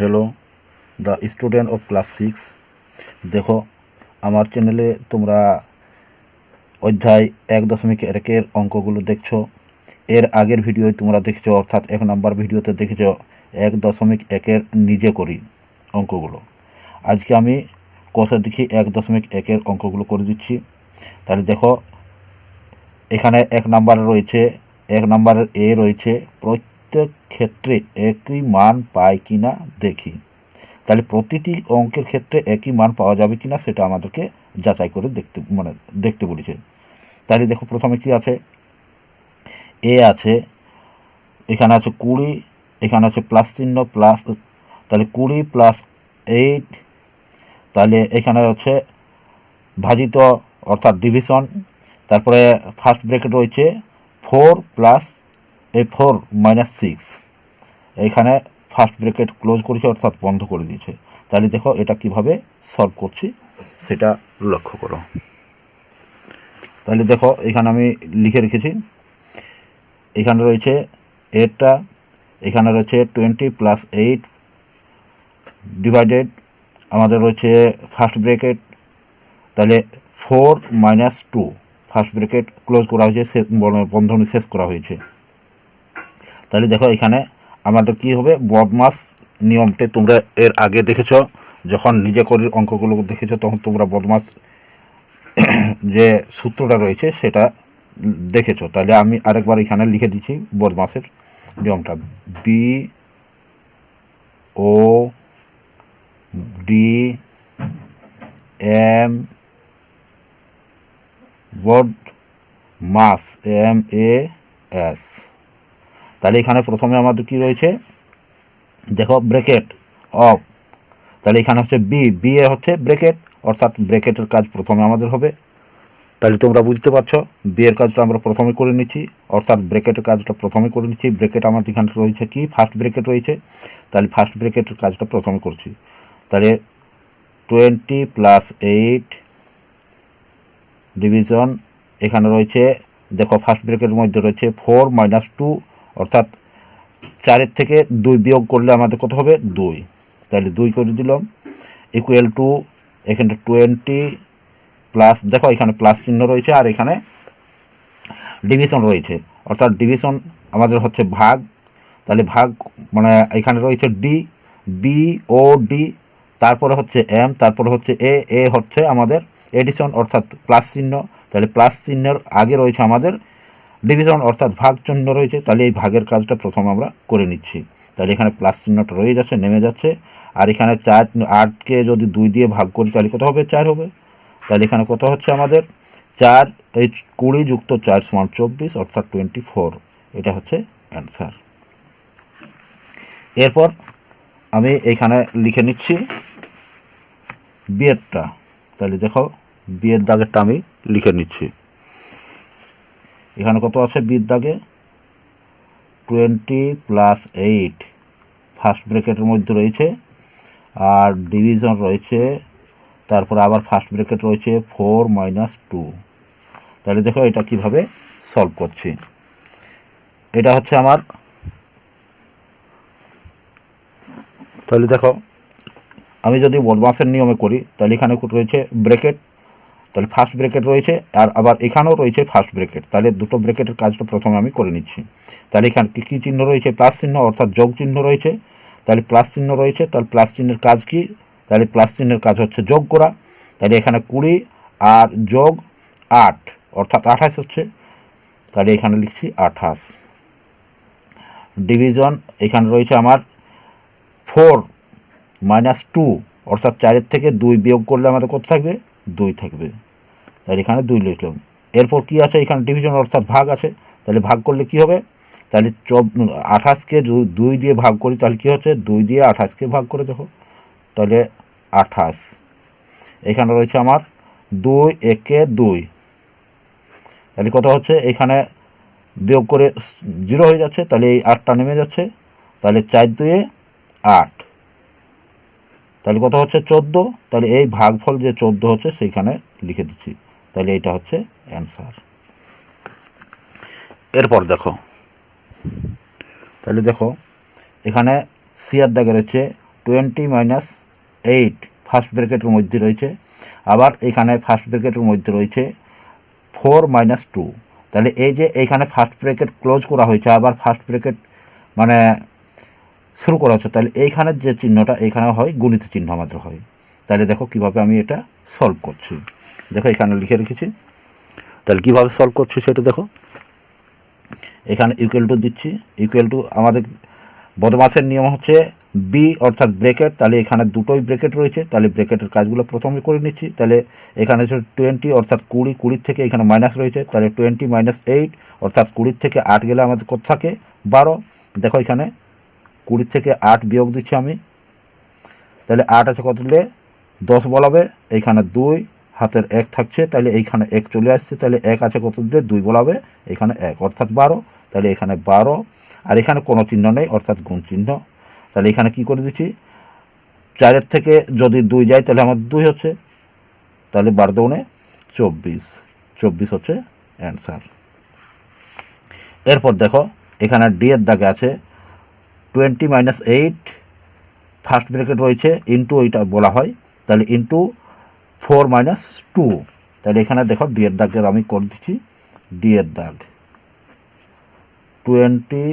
Hello the student of class 6। দেখো আমার চ্যানেলে তোমরা অধ্যায় 1.1-এর অঙ্কগুলো দেখছো। এর আগের ভিডিওয় তোমরা দেখেছো, অর্থাৎ 1 নম্বর ভিডিওতে দেখেছো 1.1-এর নিজে করি অঙ্কগুলো। আজকে আমি কষে দেখি 1.1-এর অঙ্কগুলো করে দিচ্ছি। তাহলে দেখো এখানে 1 নম্বরে রয়েছে, 1 নম্বরের এ রয়েছে, প্রত্যেক ক্ষেত্রে একই মান পায় কিনা দেখি। তাহলে প্রতিটি অঙ্কের ক্ষেত্রে একই মান পাওয়া যাবে কিনা সেটা আমাদেরকে যাচাই করে দেখতে বলেছে। তাহলে দেখো প্রথমে কি আছে, এ আছে, এখানে আছে 20, এখানে আছে প্লাস চিহ্ন প্লাস, তাহলে 20 + 8, তাহলে এখানে হচ্ছে ভাজিত অর্থাৎ ডিভিশন। তারপরে ফার্স্ট ব্র্যাকেট রয়েছে 4 + 6, এইখানে ফার্স্ট ব্র্যাকেট ক্লোজ করেছে অর্থাৎ বন্ধ করে দিয়েছে। তাহলে দেখো এটা কিভাবে সলভ করছি সেটা লক্ষ্য করো। তাহলে দেখো এখানে আমি লিখে রেখেছি, এখানে রয়েছে এটা, এখানে রয়েছে 20 + 8 ডিভাইডেড, আমাদের রয়েছে ফার্স্ট ব্র্যাকেট, তাহলে 4 - 2, ফার্স্ট ব্র্যাকেট ক্লোজ করা হয়েছে, বন্ধনী শেষ করা হয়েছে। তাহলে দেখো এখানে আমাদের কি হবে, বদমাস নিয়মটি তোমরা এর আগে দেখেছো, যখন নিজে করে অঙ্কগুলো দেখেছো তখন তোমরা বদমাস যে সূত্রটা রয়েছে সেটা দেখেছো। তাহলে আমি আরেকবার এখানে লিখে দিচ্ছি বদমাসের নিয়মটা, BODM বদমাস MAS। তাহলে এখানে প্রথমে আমাদের কি রয়েছে, দেখো ব্র্যাকেট অফ, তাহলে এখানে হচ্ছে বি এ হচ্ছে ব্র্যাকেট, অর্থাৎ ব্র্যাকেটের কাজ প্রথমে আমাদের হবে। তাহলে তোমরা বুঝতে পারছো বি এর কাজটা আমরা প্রথমে করে নিচ্ছি, অর্থাৎ ব্র্যাকেটের কাজটা প্রথমে করে নিচ্ছি। ব্র্যাকেট আমার এখানে রয়েছে কি, ফার্স্ট ব্র্যাকেট রয়েছে, তাহলে ফার্স্ট ব্র্যাকেটের কাজটা প্রথমে করছি। তাহলে 20 + 8 ডিভিশন, এখানে রয়েছে দেখো ফার্স্ট ব্র্যাকেটের মধ্যে রয়েছে 4 - 2, অর্থাৎ 4 থেকে 2 বিয়োগ করলে আমাদের কত হবে, 2। তাহলে 2 করে দিলাম, ইকুয়াল টু এখানে 20 প্লাস, দেখো এখানে প্লাস চিহ্ন রয়েছে আর এখানে ডিভিশন রয়েছে, অর্থাৎ ডিভিশন আমাদের হচ্ছে ভাগ। তাহলে ভাগ মানে এখানে রয়েছে BOD, তারপরে হচ্ছে M, তারপরে হচ্ছে এ হচ্ছে আমাদের এডিশন অর্থাৎ প্লাস চিহ্ন। তাহলে প্লাস চিহ্নের আগে রয়েছে আমাদের ডিভিশন অর্থাৎ ভাগ চিহ্ন রয়েছে। তাহলে এই ভাগের কাজটা প্রথম আমরা করে নিচ্ছি। তাহলে এখানে প্লাস চিহ্নটা রয়ে যাচ্ছে, নেমে যাচ্ছে, আর এখানে 8কে যদি 2 দিয়ে ভাগ করি তাহলে কত হবে, 4 হবে। তাহলে এখানে কত হচ্ছে আমাদের 4, এই 20 + 4 = 24, অর্থাৎ 24। এটা হচ্ছে অ্যান্সার। এরপর আমি এইখানে লিখে নিচ্ছি বিয়েরটা। তাহলে দেখো বিয়ের দাগেরটা আমি লিখে নিচ্ছি, এখানে কত আছে বিয়ের দাগে, 20 + 8 ফার্স্ট ব্র্যাকেটের মধ্যে রয়েছে, আর ডিভিশন রয়েছে, তারপর আবার ফার্স্ট ব্র্যাকেট রয়েছে 4 - 2। তাহলে দেখো এটা কিভাবে সলভ করছি। এটা হচ্ছে আমার, তাহলে দেখো আমি যদি বদমাসের নিয়মে করি তাহলে এখানে রয়েছে ব্র্যাকেট, তাহলে ফার্স্ট ব্র্যাকেট রয়েছে, আর আবার এখানেও রয়েছে ফার্স্ট ব্র্যাকেট। তাহলে দুটো ব্র্যাকেটের কাজটা প্রথমে আমি করে নিচ্ছি। তাহলে এখানে কী চিহ্ন রয়েছে, প্লাস চিহ্ন অর্থাৎ যোগ চিহ্ন রয়েছে। তাহলে প্লাস চিহ্ন রয়েছে, তাহলে প্লাস চিহ্নের কাজ কি, তাহলে প্লাস চিহ্নের কাজ হচ্ছে যোগ করা। তাহলে এখানে 20 আর যোগ 8 অর্থাৎ 28 হচ্ছে, তাহলে এখানে লিখছি 28। ডিভিশন এখানে রয়েছে আমার 4 - 2, অর্থাৎ 4 থেকে 2 বিয়োগ করলে আমাদের কত থাকবে, 2 থাকবে। তাহলে এখানে 2 লিখলাম। এরপর কি আছে, এখানে ডিভিশন অর্থাৎ ভাগ আছে, তাহলে ভাগ করলে কি হবে, তাহলে 28কে 2 দিয়ে ভাগ করি তাহলে কি হচ্ছে, 2 দিয়ে 28কে ভাগ করে দেখো, তাহলে 28। এখানে রয়েছে আমার 2 × 1 = 2, তাহলে কত হচ্ছে, এখানে বিয়োগ করে 0 হয়ে যাচ্ছে, তাহলে এই 8টা নেমে যাচ্ছে, তাহলে 4 × 2 = 8, তাহলে কত হচ্ছে 14। তাহলে এই ভাগফল যে 14 হচ্ছে সেইখানে লিখে দিচ্ছি, তাহলে এটা হচ্ছে অ্যান্সার। এরপর দেখো, তাহলে দেখো এখানে সিয়ার দাগে রয়েছে 20 মাইনাস 8 ফার্স্ট ব্র্যাকেটের মধ্যে রয়েছে, আবার এখানে ফার্স্ট ব্র্যাকেটের মধ্যে রয়েছে 4 মাইনাস 2। তাহলে এই যে এইখানে ফার্স্ট ব্র্যাকেট ক্লোজ করা হয়েছে, আবার ফার্স্ট ব্র্যাকেট মানে শুরু করা হচ্ছে, তাহলে এইখানের যে চিহ্নটা এখানে হয় গুণিত চিহ্ন আমাদের হয়। তাহলে দেখো কিভাবে আমি এটা সলভ করছি, দেখো এখানে লিখে রেখেছি। তাহলে কীভাবে সলভ করছি সেটা দেখো, এখানে ইকুয়াল টু দিচ্ছি। ইকুয়াল টু আমাদের বদমাসের নিয়ম হচ্ছে বি অর্থাৎ ব্র্যাকেট, তাহলে এখানে দুটোই ব্র্যাকেট রয়েছে, তাহলে ব্র্যাকেটের কাজগুলো প্রথমে করে নিচ্ছি। তাহলে এখানে হচ্ছে 20 অর্থাৎ 20, 20 থেকে এখানে মাইনাস রয়েছে, তাহলে 20 মাইনাস 8 অর্থাৎ 20 থেকে 8 গেলে আমাদের কত থাকে 12। দেখো এখানে 20 থেকে 8 বিয়োগ দিচ্ছি আমি, তাহলে 8 আছে কত দিলে 10 বলাবে, এইখানে 2 হাতের 1 থাকছে, তাহলে এইখানে 1 চলে আসছে, তাহলে 1 আছে কত দিলে 2 বলাবে, এখানে 1 অর্থাৎ 12, তাহলে এখানে 12, আর এখানে কোনো চিহ্ন নেই অর্থাৎ গুণ চিহ্ন। তাহলে এখানে কি করে দিচ্ছি, 4 থেকে যদি 2 যায় তাহলে আমার 2 হচ্ছে, তাহলে 12 দুগুণে 24, 24 হচ্ছে অ্যান্সার। এরপর দেখো এখানে ডি এর দাগে আছে 20 মাইনাস 8 ফার্স্ট ব্র্যাকেট রয়েছে ইন্টু ওইটা বলা হয়, তাহলে ইন্টু 4 মাইনাস 2। তাহলে এখানে দেখো ডি এর দাগের আমি করে দিচ্ছি, ডি এর দাগ 20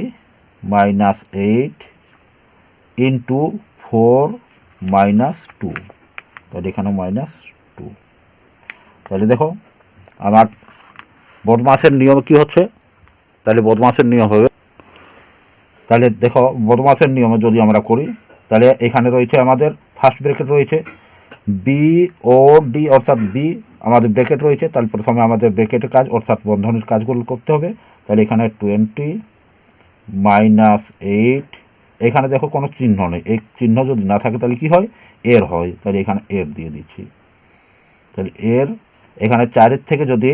মাইনাস 8 ইন্টু 4 মাইনাস 2, তাহলে এখানে মাইনাস 2। তাহলে দেখো আমার বদমাসের নিয়ম কি হচ্ছে, তাহলে বদমাসের নিয়ম হবে, তাহলে দেখো বদমাসের নিয়মে যদি আমরা করি, তাহলে এখানে রয়েছে আমাদের ফার্স্ট ব্র্যাকেট রয়েছে বি ও ডি অর্থাৎ বি আমাদের ব্র্যাকেট রয়েছে, তাহলে প্রথমে আমাদের ব্র্যাকেটের কাজ অর্থাৎ বন্ধনের কাজগুলো করতে হবে। তাহলে এখানে 20 মাইনাস 8, এখানে দেখো কোনো চিহ্ন নেই, এই চিহ্ন যদি না থাকে তাহলে কি হয় এর হয়, তাহলে এখানে এর দিয়ে দিচ্ছি। তাহলে এর এখানে 4 থেকে যদি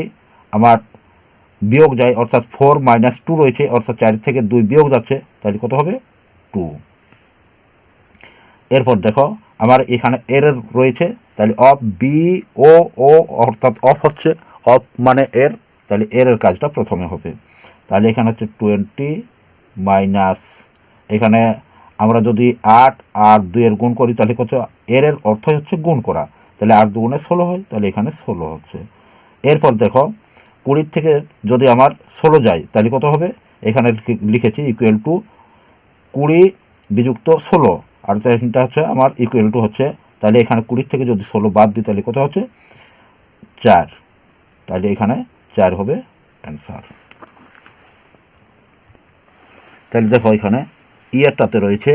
আমার বিয়োগ যায় অর্থাৎ 4 মাইনাস 2 রয়েছে, অর্থাৎ 4 থেকে 2 বিয়োগ যাচ্ছে, তাহলে কত হবে 2। এরপর দেখো আমার এখানে এর রয়েছে, তাহলে অফ বি ও ও অর্থাৎ অফ হচ্ছে অফ মানে এর, তাহলে এর কাজটা প্রথমে হবে। তাহলে এখানে হচ্ছে 20 মাইনাস, এখানে আমরা যদি 8 আর 2 এর গুণ করি তাহলে কত, এর অর্থ হচ্ছে গুণ করা, তাহলে 8 দুগুণে 16 হয়, তাহলে এখানে 16 হচ্ছে। এরপর দেখো 20 থেকে যদি আমার 16 যায় তাহলে কত হবে, এখানে লিখেছি ইকুয়াল টু 20 বিযুক্ত 16, আর এটা হচ্ছে আমার ইকুয়াল টু হচ্ছে, তাহলে এখানে 20 থেকে যদি 16 বাদ দিই তাহলে কত হচ্ছে 4, তাহলে এখানে 4 হবে অ্যান্সার। তাহলে দেখো এখানে ইয়ারটাতে রয়েছে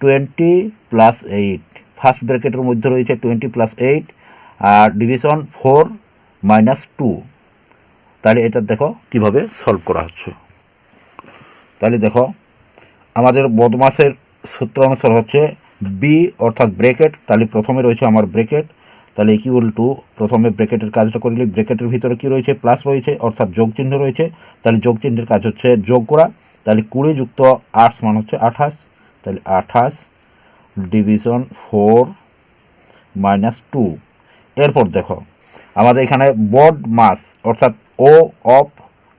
20 প্লাস 8 ফার্স্ট ব্র্যাকেটের মধ্যে রয়েছে 20 প্লাস 8 আর ডিভিশন 4 মাইনাস 2। তাহলে এটা দেখো কিভাবে সলভ করা হচ্ছে। তাহলে দেখো আমাদের বদমাসের সূত্র অনুসার হচ্ছে বি অর্থাৎ ব্র্যাকেট, তাহলে প্রথমে রয়েছে আমার ব্র্যাকেট, তাহলে ইকুয়াল টু প্রথমে ব্র্যাকেটের কাজটা করলে ব্র্যাকেটের ভিতরে কি রয়েছে প্লাস রয়েছে অর্থাৎ যোগ চিহ্ন রয়েছে, তাহলে যোগ চিহ্নের কাজ হচ্ছে যোগ করা, তাহলে 20 যুক্ত 8 মান হচ্ছে 28, তাহলে 28 ডিভিশন 4 মাইনাস 2। এরপর দেখো আমাদের এখানে বড মাস অর্থাৎ ও অফ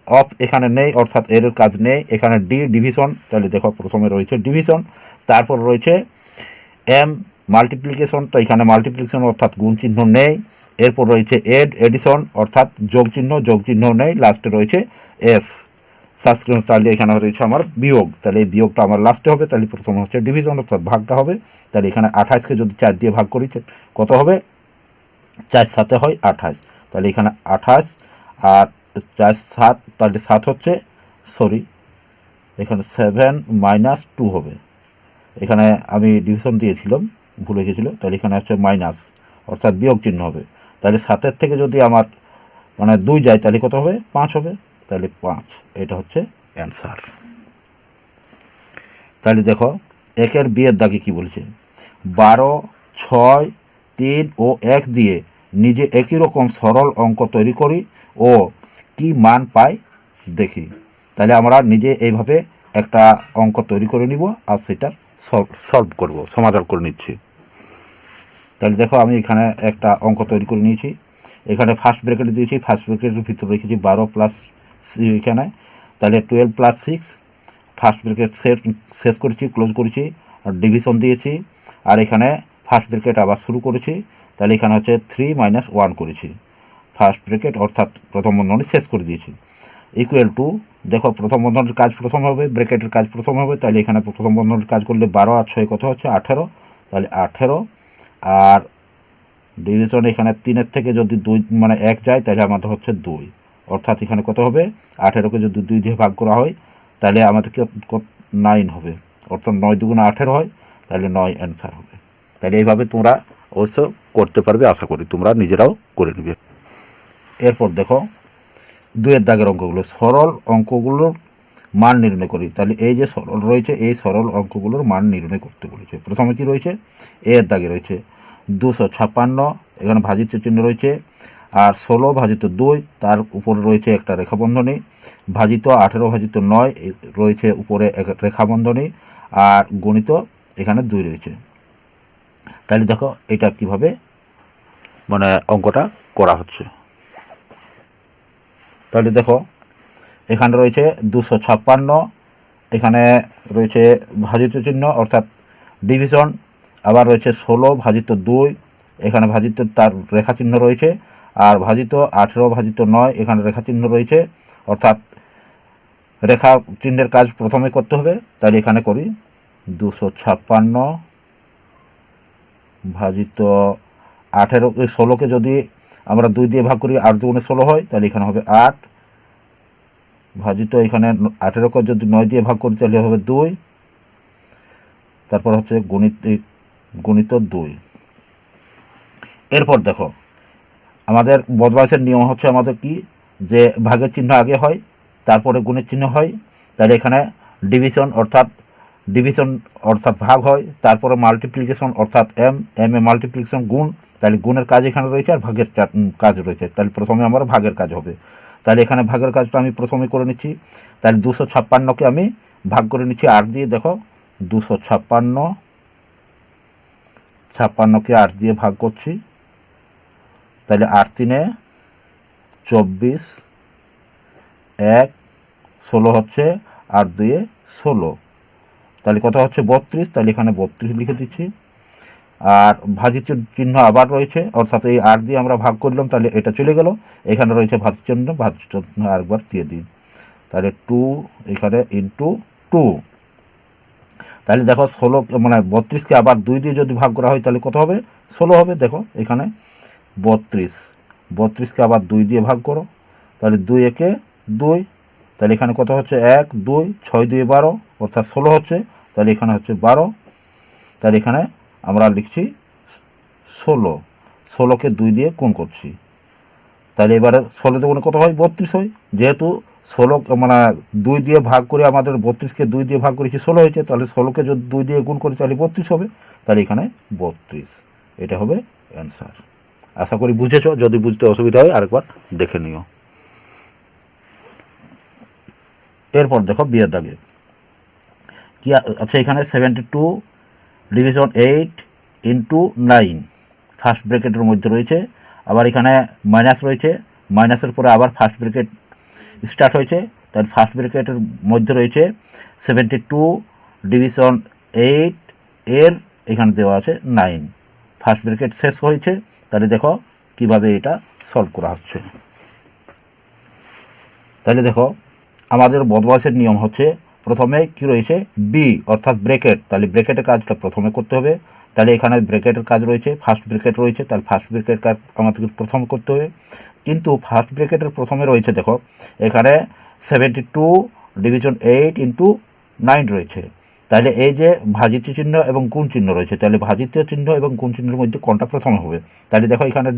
অফ এখানে নেই অর্থাৎ এর কাজ নেই, এখানে ডি ডিভিশন, তাহলে দেখো প্রথমে রয়েছে ডিভিশন, তারপর রয়েছে এম মাল্টিপ্লিকেশন, তো এখানে মাল্টিপ্লিকেশন অর্থাৎ গুণ চিহ্ন নেই, এরপর রয়েছে এডিশন অর্থাৎ যোগ চিহ্ন নেই, লাস্টে রয়েছে এস সাবস্ক্রিপশন, তাহলে এখানে রয়েছে আমার বিয়োগ, তাহলে এই বিয়োগটা আমার লাস্টে হবে, তাহলে প্রথমে হচ্ছে ডিভিশন অর্থাৎ ভাগটা হবে, তাহলে এখানে 28কে যদি 4 দিয়ে ভাগ করি কত হবে 4 7 হয় 28, তাহলে এখানে 28 আর 4 7, তাহলে 7 হচ্ছে সরি এখানে 7 মাইনাস 2 হবে, এখানে আমি ডিভিশন দিয়েছিলাম ভুলে গেছিল, তাহলে এখানে হচ্ছে মাইনাস অর্থাৎ বিয়োগ চিহ্ন হবে, তাহলে 7 থেকে যদি আমার মানে 2 যায় তাহলে কত হবে 5 হবে, তাহলে 5, এটা হচ্ছে অ্যান্সার। তাহলে দেখো একের বিয়ের দাগে কি বলছে, 12, 6, 3 ও 1 দিয়ে নিজে একই রকম সরল অঙ্ক তৈরি করি ও কি মান পাই দেখি। তাহলে আমরা নিজে এইভাবে একটা অঙ্ক তৈরি করে নিব আর সেটা সলভ করব, সমাধান করে নিচ্ছি। তাহলে দেখো আমি এখানে একটা অঙ্ক তৈরি করে নিয়েছি, এখানে ফার্স্ট ব্র্যাকেট দিয়েছি, ফার্স্ট ব্র্যাকেটের ভিতরে রেখেছি 12 প্লাস এখানে, তাহলে 12 প্লাস 6 ফার্স্ট ব্র্যাকেট শেষ করেছি ক্লোজ করেছি, আর ডিভিশন দিয়েছি, আর এখানে ফার্স্ট ব্র্যাকেট আবার শুরু করেছি, তাহলে এখানে হচ্ছে 3 - 1 করেছি, ফার্স্ট ব্র্যাকেট অর্থাৎ প্রথম বন্ধনী শেষ করে দিয়েছি। ইকুয়াল টু, দেখো প্রথম বন্ধনের কাজ প্রথম হবে, ব্র্যাকেটের কাজ প্রথম হবে, তাহলে এখানে প্রথম বন্ধনের কাজ করলে 12 আর 6 কত হচ্ছে 18, তাহলে 18 আর ডিভিশন এখানে 3-এর থেকে যদি 2 মানে 1 যায় তাহলে আমাদের হচ্ছে 2, অর্থাৎ এখানে কত হবে 18কে যদি 2 দিয়ে ভাগ করা হয় তাহলে আমাদেরকে 9 হবে, অর্থাৎ 9 দুগুণে 18 হয়, তাহলে 9 অ্যান্সার হবে। তাহলে এইভাবে তোমরা অবশ্য করতে পারবে, আশা করি তোমরা নিজেরাও করে নেবে। এরপর দেখো 2-এর দাগের অঙ্কগুলো, সরল অঙ্কগুলোর মান নির্ণয় করি। তাহলে এই যে সরল রয়েছে এই সরল অঙ্কগুলোর মান নির্ণয় করতে বলেছে। প্রথমে কি রয়েছে, এর দাগে রয়েছে 256, এখানে ভাজিত চিহ্ন রয়েছে, আর 16 ভাজিত 2, তার উপরে রয়েছে একটা রেখাবন্ধনী, ভাজিত 18 ভাজিত 9 রয়েছে উপরে এক রেখাবন্ধনী, আর গণিত এখানে 2 রয়েছে। তাহলে দেখো এটা কিভাবে মানে অঙ্কটা করা হচ্ছে। তাহলে দেখো এখানে রয়েছে 256, এখানে রয়েছে ভাজিত চিহ্ন অর্থাৎ ডিভিশন, আবার রয়েছে 16 ভাজিত 2, এখানে ভাজিত তার রেখা চিহ্ন রয়েছে, আর ভাজিত 18 ভাজিত 9 এখানে রেখা চিহ্ন রয়েছে, অর্থাৎ রেখা চিহ্নের কাজ প্রথমে করতে হবে। তাহলে এখানে করি 256 ভাজিত 18, 16কে যদি আমরা 2 দিয়ে ভাগ করি 8 দুগুণে 16 হয়, তাহলে এখানে হবে 8, ভাজিত এখানে 18কে যদি 9 দিয়ে ভাগ করি তাহলে হবে 2, তারপর হচ্ছে গণিত 2। এরপর দেখো আমাদের বদমাইশের নিয়ম হচ্ছে আমাদের কি, যে ভাগের চিহ্ন আগে হয় তারপরে গুণের চিহ্ন হয়, তাহলে এখানে ডিভিশন অর্থাৎ ভাগ হয়, তারপরে মাল্টিপ্লিকেশন অর্থাৎ এম এ মাল্টিপ্লিকেশন গুণ, তাহলে গুণের কাজ এখানে রয়েছে আর ভাগের কাজ রয়েছে, তাহলে প্রথমে আমার ভাগের কাজ হবে। তাহলে এখানে ভাগের কাজটা আমি প্রথমে করে নিচ্ছি। তাহলে 256কে আমি ভাগ করে নিচ্ছি 8 দিয়ে, দেখো 256কে 8 দিয়ে ভাগ করছি, তাহলে 8 3 24, 1 16 হচ্ছে, 8 2 16, তাহলে কত হচ্ছে 32, তাহলে এখানে 32 লিখে দিচ্ছি। আর ভাজিত চিহ্ন আবার রয়েছে, অর্থাৎ এই 8 দিয়ে আমরা ভাগ করলাম তাহলে এটা চলে গেল, এখানে রয়েছে ভাজিত চিহ্ন আরেকবার দিয়ে দিই, তাহলে 2 এখানে ইন্টু 2, তাহলে দেখো 16 মানে 32কে আবার 2 দিয়ে যদি ভাগ করা হয় তাহলে কত হবে 16 হবে। দেখো এখানে 32কে আবার 2 দিয়ে ভাগ করো, তাহলে 2 একে 2, তাহলে এখানে কত হচ্ছে 1 2 6 2 12, অর্থাৎ 16 হচ্ছে, তাহলে এখানে হচ্ছে 12, তাহলে এখানে আমরা লিখছি 16কে 2 দিয়ে গুণ করছি, তাহলে এবারে 16 দুগুণে কত হয় 32 হয়, যেহেতু 16 মানে 2 দিয়ে ভাগ করে আমাদের 32কে 2 দিয়ে ভাগ করেছি 16 হয়েছে, তাহলে 16কে যদি 2 দিয়ে গুণ করি তাহলে 32 হবে, তাহলে এখানে 32, এটা হবে অ্যান্সার। আশা করি বুঝেছো, যদি বুঝতে অসুবিধা হয় আরেকবার দেখে নিও। এরপর দেখো বিয়ের দাগে কি আচ্ছা, এখানে 72 ডিভিশন 8 ইন্টু 9 ফার্স্ট ব্র্যাকেটের মধ্যে রয়েছে, আবার এখানে মাইনাস রয়েছে, মাইনাসের পরে আবার ফার্স্ট ব্র্যাকেট স্টার্ট হয়েছে, তার ফার্স্ট ব্র্যাকেটের মধ্যে রয়েছে 72 ডিভিশন 8 এর এখানে দেওয়া আছে 9, ফার্স্ট ব্র্যাকেট শেষ হয়েছে। তাহলে দেখো কিভাবে এটা সলভ করা হচ্ছে। তাহলে দেখো আমাদের বদমাইশের নিয়ম হচ্ছে প্রথমে কি রয়েছে বি অর্থাৎ ব্র্যাকেট, তাহলে ব্র্যাকেটের কাজটা প্রথমে করতে হবে। তাহলে এখানে ব্র্যাকেটের কাজ রয়েছে, ফার্স্ট ব্র্যাকেট রয়েছে, তাহলে ফার্স্ট ব্র্যাকেট কাজ আমাদেরকে প্রথমে করতে হবে। কিন্তু ফার্স্ট ব্র্যাকেটের প্রথমে রয়েছে দেখো এখানে 72 ডিভিশন 8 ইন্টু 9 রয়েছে, তাহলে এই যে ভাজিত চিহ্ন এবং গুণ চিহ্ন রয়েছে, তাহলে ভাজিত চিহ্ন এবং গুণ চিহ্নের মধ্যে কোনটা প্রথমে হবে। তাহলে দেখো এখানে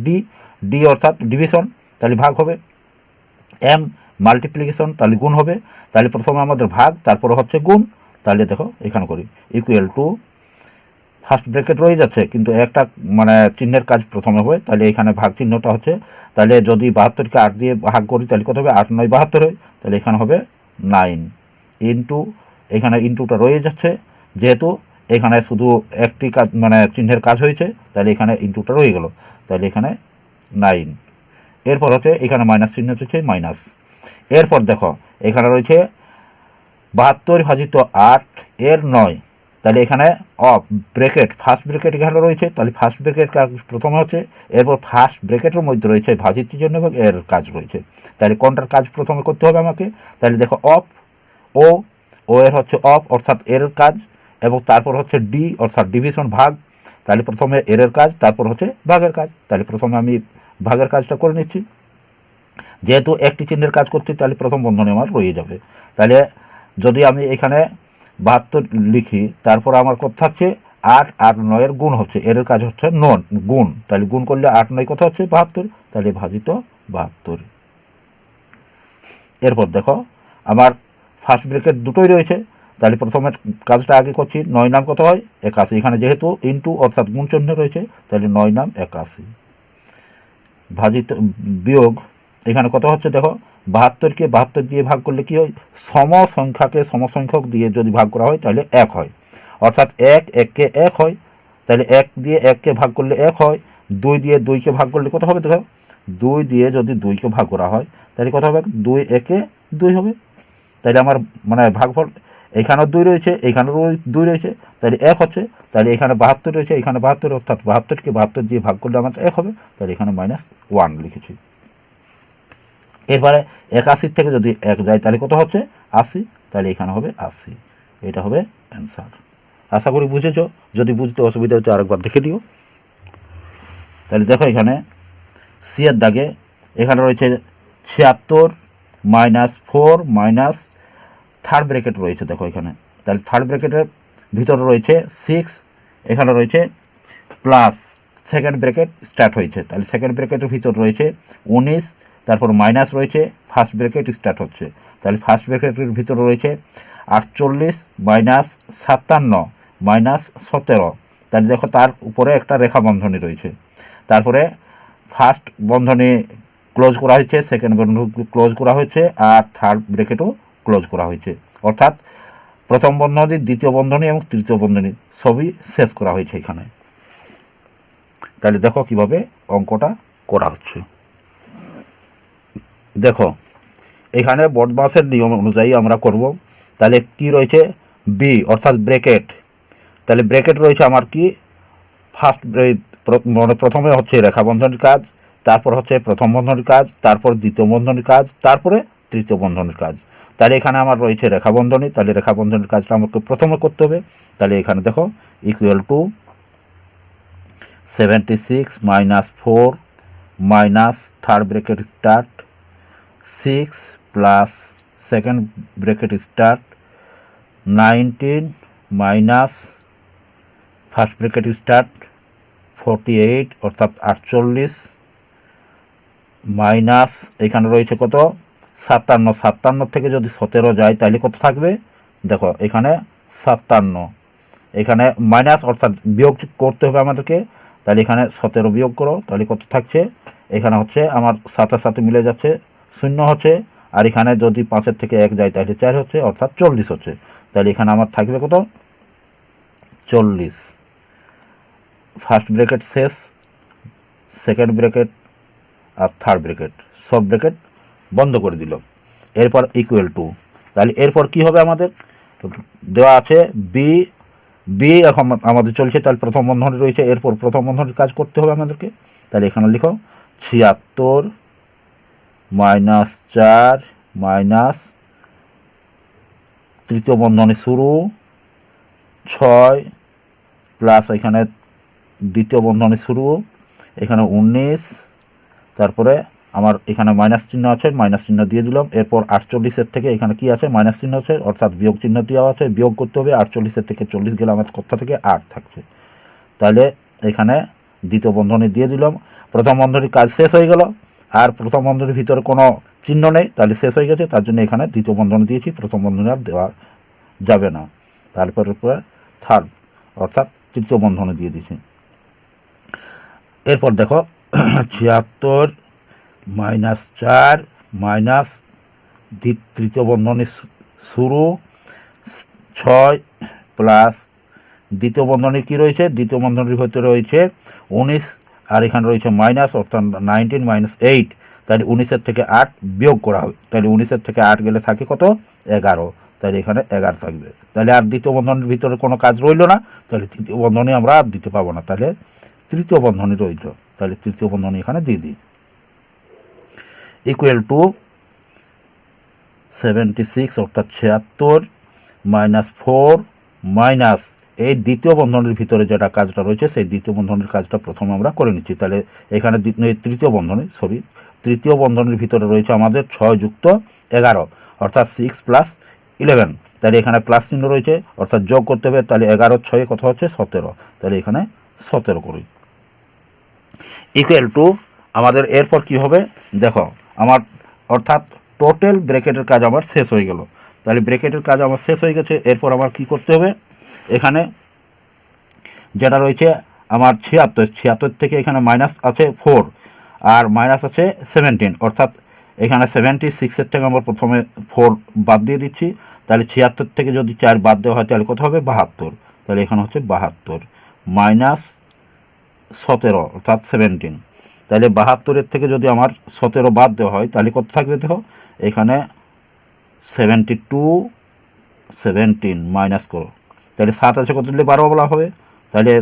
ডি অর্থাৎ ডিভিশন, তাহলে ভাগ হবে, এম মাল্টিপ্লিকেশন তাহলে গুণ হবে, তাহলে প্রথমে আমাদের ভাগ তারপরে হচ্ছে গুণ। তাহলে দেখো এখানে করি ইকুয়াল টু, ফার্স্ট ব্র্যাকেট রয়ে যাচ্ছে কিন্তু একটা মানে চিহ্নের কাজ প্রথমে হবে, তাহলে এখানে ভাগ চিহ্নটা হচ্ছে, তাহলে যদি 72কে 8 দিয়ে ভাগ করি তাহলে কত হবে 8 9 72 হয়, তাহলে এখানে হবে 9 ইন্টু, এখানে ইন্টুটা রয়ে যাচ্ছে যেহেতু এখানে শুধু একটি কাজ মানে চিহ্নের কাজ হয়েছে, তাহলে এখানে ইন্টুটা রয়ে গেল, তাহলে এখানে 9। এরপর হচ্ছে এখানে মাইনাস চিহ্ন হচ্ছে মাইনাস। এরপর দেখো এখানে রয়েছে 72 ভাজিত 8 এর 9, তাহলে এখানে অফ ব্রেকেট ফার্স্ট ব্রেকেট এখানে রয়েছে, তাহলে ফার্স্ট ব্রেকেট কাজ প্রথমে হচ্ছে, এরপর ফার্স্ট ব্রেকেটের মধ্যে রয়েছে ভাজিত চিহ্ন এবং এর কাজ রয়েছে। তাহলে কোনটার কাজ প্রথমে করতে হবে আমাকে? তাহলে দেখো অফ ও এর হচ্ছে অফ অর্থাৎ এর কাজ, এবং তারপর হচ্ছে ডি অর্থাৎ ডিভিশন ভাগ। তাহলে প্রথমে এর কাজ, তারপর হচ্ছে ভাগের কাজ। তাহলে প্রথমে আমি ভাগের কাজটা করে নিচ্ছি। যেহেতু একটি চিহ্নের কাজ করছি তাহলে প্রথম বন্ধনী আমার রয়ে যাবে। তাহলে যদি আমি এখানে 72 লিখি, তারপর আমার কত থাকছে 8 আর 9 গুণ হচ্ছে, এর কাজ হচ্ছে গুণ। তাহলে গুণ করলে 8 9 কত হচ্ছে 72, তাহলে ভাজিত 72। এরপর দেখো আমার ফার্স্ট ব্রেকেট দুটোই রয়েছে, তাহলে প্রথমের কাজটা আগে করছি। 9 নাম কত হয় 81, এখানে যেহেতু ইন্টু অর্থাৎ গুণ চিহ্ন রয়েছে তাহলে 9 নাম 81 ভাজিত বিয়োগ এখানে কত হচ্ছে দেখো 72কে 72 দিয়ে ভাগ করলে কি হয়, সমসংখ্যাকে সমসংখ্যক দিয়ে যদি ভাগ করা হয় তাহলে 1 হয়, অর্থাৎ 1 1কে 1 হয়। তাহলে 1 দিয়ে 1কে ভাগ করলে 1 হয়, 2 দিয়ে 2কে ভাগ করলে কত হবে দেখো, 2 দিয়ে যদি 2কে ভাগ করা হয় তাহলে কত হবে, 2 1-এ 2 হবে। তাহলে আমার মানে ভাগফল এখানেও 2 রয়েছে, এখানেও 2 রয়েছে, তাহলে 1 হচ্ছে। তাহলে এখানে 72 রয়েছে, এখানে 72, অর্থাৎ 72কে 72 দিয়ে ভাগ করলে আমার 1 হবে, তাহলে এখানে -1 লিখেছি। এরপরে 81 থেকে যদি 1 যায় তাহলে কত হচ্ছে 80, তাহলে এখানে হবে 80। এটা হবে অ্যান্সার। আশা করি বুঝেছ, যদি বুঝতে অসুবিধা হচ্ছে আরেকবার দেখে দিও। তাহলে দেখো এখানে সি এর দাগে এখানে রয়েছে 76 -4 মাইনাস থার্ড ব্র্যাকেট রয়েছে দেখো এখানে। তাহলে থার্ড ব্র্যাকেটের ভিতরে রয়েছে 6, এখানে রয়েছে প্লাস সেকেন্ড ব্র্যাকেট স্টার্ট হয়েছে, তাহলে সেকেন্ড ব্র্যাকেটের ভিতর রয়েছে 19, তারপর মাইনাস রয়েছে, ফার্স্ট ব্র্যাকেট স্টার্ট হচ্ছে। তাহলে ফার্স্ট ব্র্যাকেটের ভিতরে রয়েছে 48 -57 -17, তাহলে দেখো তার উপরে একটা রেখা বন্ধনী রয়েছে। তারপরে ফার্স্ট বন্ধনী ক্লোজ করা হয়েছে, সেকেন্ড বন্ধনী ক্লোজ করা হয়েছে, আর থার্ড ব্র্যাকেটও ক্লোজ করা হয়েছে, অর্থাৎ প্রথম বন্ধনী, দ্বিতীয় বন্ধনী এবং তৃতীয় বন্ধনী সবই শেষ করা হয়েছে এখানে। তাহলে দেখো কিভাবে অঙ্কটা করা হচ্ছে। দেখো এখানে বদমাসের নিয়ম অনুযায়ী আমরা করব। তাহলে কি রয়েছে বি অর্থাৎ ব্র্যাকেট, তাহলে ব্র্যাকেট রয়েছে আমার কি ফার্স্ট মানে প্রথমে হচ্ছে রেখা বন্ধনীর কাজ, তারপর হচ্ছে প্রথম বন্ধনীর কাজ, তারপর দ্বিতীয় বন্ধনীর কাজ, তারপরে তৃতীয় বন্ধনীর কাজ। তাহলে এখানে আমার রয়েছে রেখা বন্ধনী, তাহলে রেখা বন্ধনীর কাজটা আমাকে প্রথমে করতে হবে। তাহলে এখানে দেখো equal to 76 -4 minus third bracket start 6 plus second bracket start 19 minus first bracket start 48 অর্থাৎ 48 মাইনাস এখানে রয়েছে কত 57, 57 থেকে যদি 17 যায় তাহলে কত থাকবে দেখো এখানে 57, এখানে মাইনাস অর্থাৎ বিয়োগ করতে হবে আমাদেরকে। তাহলে এখানে 17 বিয়োগ করো, তাহলে কত থাকছে এখানে হচ্ছে আমার সাথে সাথে মিলে যাচ্ছে 0 হচ্ছে, আর এখানে যদি 5 থেকে 1 যায় তাহলে 4 হচ্ছে, অর্থাৎ 40 হচ্ছে। তাহলে এখানে আমার থাকবে কত 40। ফার্স্ট ব্র্যাকেট শেষ, সেকেন্ড ব্র্যাকেট আর থার্ড ব্র্যাকেট সব ব্র্যাকেট বন্ধ করে দিল। এরপর ইকুয়াল টু, তাহলে এরপর কি হবে আমাদের দেওয়া আছে বি এখন আমাদের চলছে, তাহলে প্রথম বন্ধনী রয়েছে, এরপর প্রথম বন্ধনীর কাজ করতে হবে আমাদেরকে। তাহলে এখানে লিখো 76 -4 মাইনাস তৃতীয় বন্ধনী শুরু 6 প্লাস এখানে দ্বিতীয় বন্ধনী শুরু এখানে 19, তারপরে আমার এখানে মাইনাস চিহ্ন আছে, মাইনাস চিহ্ন দিয়ে দিলাম। এরপর 48 থেকে এখানে কি আছে মাইনাস চিহ্ন আছে, অর্থাৎ বিয়োগ চিহ্ন দেওয়া আছে, বিয়োগ করতে হবে। 48 থেকে 40 গেলে আমার কোথা থেকে 8 থাকছে। তাহলে এখানে দ্বিতীয় বন্ধনী দিয়ে দিলাম, প্রথম বন্ধনীর কাজ শেষ হয়ে গেল, আর প্রথম বন্ধনীর ভিতরে কোনো চিহ্ন নেই, তাহলে শেষ হয়ে গেছে, তার জন্য এখানে দ্বিতীয় বন্ধনী দিয়েছি, প্রথম বন্ধনী আর দেওয়া যাবে না। তারপরে থার্ড অর্থাৎ তৃতীয় বন্ধনী দিয়ে দিয়েছি। এরপর দেখো 76 -4 মাইনাস তৃতীয় বন্ধনী শুরু 6 প্লাস দ্বিতীয় বন্ধনী কি রয়েছে, দ্বিতীয় বন্ধনীর ভিতরে রয়েছে 19, আর এখানে রয়েছে মাইনাস অর্থাৎ 19 - 8, তাহলে 19 থেকে 8 বিয়োগ করা হবে। তাহলে 19 থেকে 8 গেলে থাকে কত 11, তাহলে এখানে 11 থাকবে। তাহলে আর দ্বিতীয় বন্ধনীর ভিতরে কোনো কাজ রইল না, তাহলে তৃতীয় বন্ধনী আমরা আর দিতে পাবো না, তাহলে তৃতীয় বন্ধনী রইল। তাহলে তৃতীয় বন্ধনী এখানে দিয়ে দিই, ইকুয়াল টু 76 অর্থাৎ 76 -4 মাইনাস এই দ্বিতীয় বন্ধনীর ভিতরে যেটা কাজটা রয়েছে সেই দ্বিতীয় বন্ধনীর কাজটা প্রথমে আমরা করে নিচ্ছি। তাহলে এখানে তৃতীয় বন্ধনীর ভিতরে রয়েছে আমাদের 6 যুক্ত 11 অর্থাৎ 6 + 11। তাহলে এখানে প্লাস চিহ্ন রয়েছে অর্থাৎ যোগ করতে হবে। তাহলে 11 6 কত হচ্ছে 17। তাহলে এখানে 17 করি, ইকুয়াল টু আমাদের এরপর কি হবে দেখো, আমার অর্থাৎ টোটাল ব্র্যাকেটের কাজ আমার শেষ হয়ে গেল। তাহলে ব্র্যাকেটের কাজ আমার শেষ হয়ে গেছে। এরপর আমার কি করতে হবে, এখানে যেটা রয়েছে আমার 76 থেকে এখানে মাইনাস আছে 4 আর মাইনাস আছে 17 অর্থাৎ এখানে 76-এর থেকে আমরা প্রথমে 4 বাদ দিয়ে দিচ্ছি। তাহলে 76 থেকে যদি 4 বাদ দেওয়া হয় তাহলে কত হবে 72। তাহলে এখানে হচ্ছে 72 মাইনাস 17 অর্থাৎ 17। তাহলে 72-এর থেকে যদি আমার 17 বাদ দেওয়া হয় তাহলে কত থাকবে দেখো, এখানে 72 17 মাইনাস করো। তাহলে 7 আছে কত দিলে 12 বলা হবে। তাহলে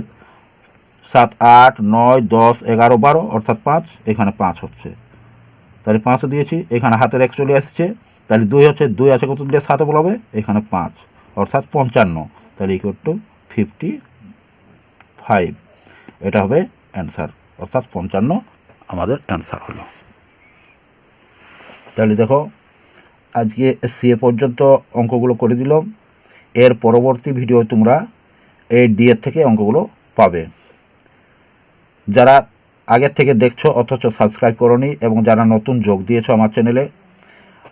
7 8 9 10 11 12 অর্থাৎ 5, এখানে 5 হচ্ছে। তাহলে 5 দিয়েছি, এখানে হাতের 1 চলে আসছে। তাহলে 2 হচ্ছে, 2 আছে কত দিলে 7 বলা হবে, এখানে 5 অর্থাৎ 55। তাহলে ইকুয়াল টু 55, এটা হবে অ্যান্সার, অর্থাৎ 55 আমাদের অ্যান্সার হলো। তাহলে দেখো আজকে সিএ পর্যন্ত অঙ্কগুলো করে দিলাম। এর পরবর্তী ভিডিও তোমরা এই ডিএর থেকে অঙ্কগুলো পাবে। যারা আগের থেকে দেখছো অথচ সাবস্ক্রাইব করোনি এবং যারা নতুন যোগ দিয়েছো আমার চ্যানেলে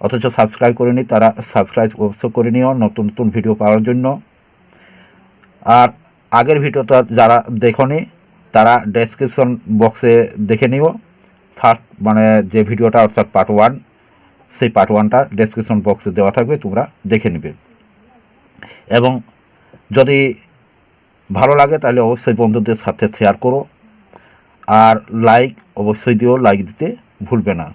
অথচ সাবস্ক্রাইব করেনি, তারা সাবস্ক্রাইব অবশ্য করে নিও নতুন নতুন ভিডিও পাওয়ার জন্য। আর আগের ভিডিওটা যারা দেখোনি তারা ডেসক্রিপশন বক্সে দেখে নিও। ফার্স্ট মানে যে ভিডিওটা অর্থাৎ পার্ট 1, সেই পার্ট 1টা ডেসক্রিপশন বক্সে দেওয়া থাকবে, তোমরা দেখে নেবে। এবং যদি ভালো লাগে তাহলে অবশ্যই বন্ধুদের সাথে শেয়ার করো, আর লাইক অবশ্যই দিও, লাইক দিতে ভুলবে না।